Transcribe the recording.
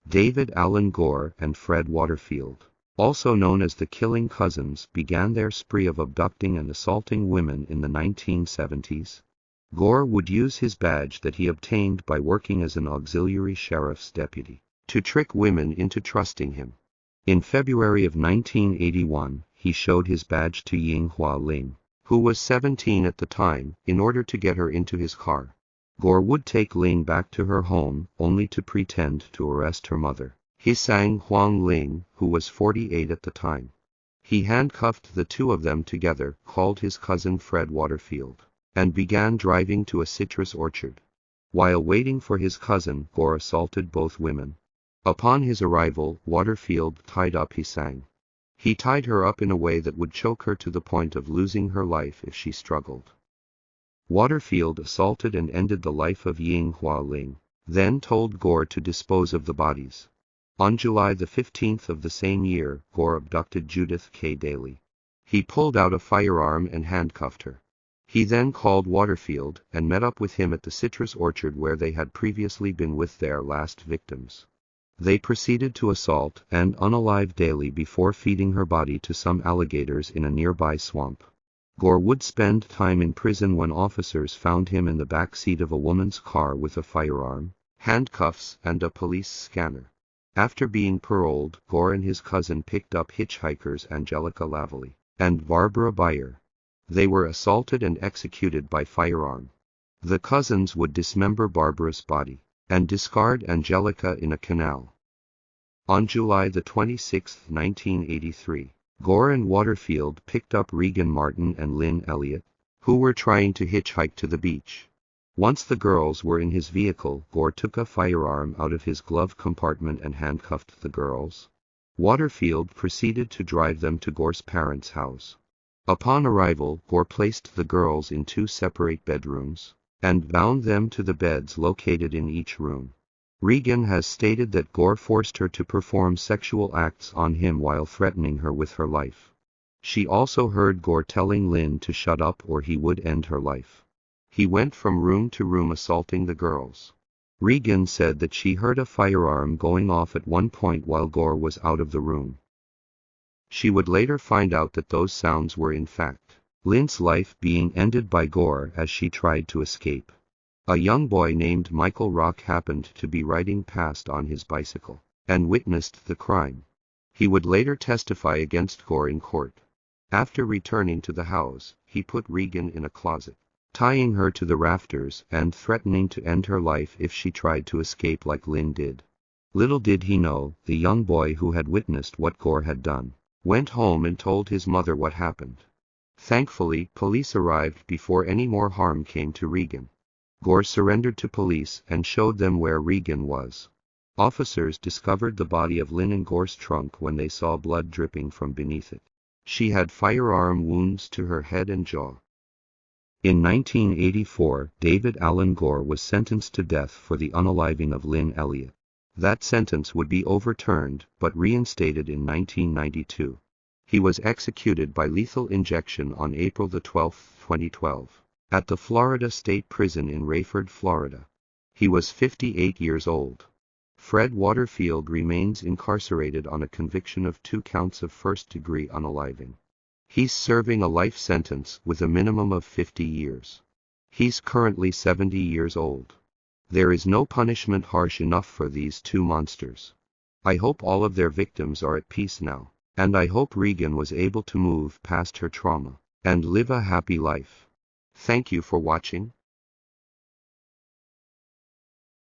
David Allen Gore and Fred Waterfield, also known as the Killing Cousins, began their spree of abducting and assaulting women in the 1970s. Gore would use his badge that he obtained by working as an auxiliary sheriff's deputy to trick women into trusting him. In February of 1981, he showed his badge to Ling, who was 17 at the time, in order to get her into his car. Gore would take Ling back to her home, only to pretend to arrest her mother, Ling, who was 48 at the time. He handcuffed the two of them together, called his cousin Fred Waterfield, and began driving to a citrus orchard. While waiting for his cousin, Gore assaulted both women. Upon his arrival, Waterfield tied up Ling. He tied her up in a way that would choke her to the point of losing her life if she struggled. Waterfield assaulted and ended the life of Ling, then told Gore to dispose of the bodies. On July the 15th of the same year, Gore abducted Judith K. Daly. He pulled out a firearm and handcuffed her. He then called Waterfield and met up with him at the citrus orchard where they had previously been with their last victims. They proceeded to assault and unalive Daly before feeding her body to some alligators in a nearby swamp. Gore would spend time in prison when officers found him in the back seat of a woman's car with a firearm, handcuffs, and a police scanner. After being paroled, Gore and his cousin picked up hitchhikers Angelica Lavalley and Barbara Byer. They were assaulted and executed by firearm. The cousins would dismember Barbara's body and discard Angelica in a canal. On July the 26th, 1983, Gore and Waterfield picked up Regan Martin and Lynn Elliott, who were trying to hitchhike to the beach. Once the girls were in his vehicle, Gore took a firearm out of his glove compartment and handcuffed the girls. Waterfield proceeded to drive them to Gore's parents' house. Upon arrival, Gore placed the girls in 2 separate bedrooms and bound them to the beds located in each room. Regan has stated that Gore forced her to perform sexual acts on him while threatening her with her life. She also heard Gore telling Lynn to shut up or he would end her life. He went from room to room assaulting the girls. Regan said that she heard a firearm going off at one point while Gore was out of the room. She would later find out that those sounds were in fact Lynn's life being ended by Gore as she tried to escape. A young boy named Michael Rock happened to be riding past on his bicycle and witnessed the crime. He would later testify against Gore in court. After returning to the house, he put Regan in a closet, tying her to the rafters and threatening to end her life if she tried to escape like Lynn did. Little did he know, the young boy who had witnessed what Gore had done went home and told his mother what happened. Thankfully, police arrived before any more harm came to Regan. Gore surrendered to police and showed them where Regan was. Officers discovered the body of Lynn in Gore's trunk when they saw blood dripping from beneath it. She had firearm wounds to her head and jaw. In 1984, David Allen Gore was sentenced to death for the unaliving of Lynn Elliott. That sentence would be overturned but reinstated in 1992. He was executed by lethal injection on April 12, 2012. At the Florida State Prison in Rayford, Florida. He was 58 years old. Fred Waterfield remains incarcerated on a conviction of 2 counts of first-degree unaliving. He's serving a life sentence with a minimum of 50 years. He's currently 70 years old. There is no punishment harsh enough for these 2 monsters. I hope all of their victims are at peace now, and I hope Regan was able to move past her trauma and live a happy life. Thank you for watching.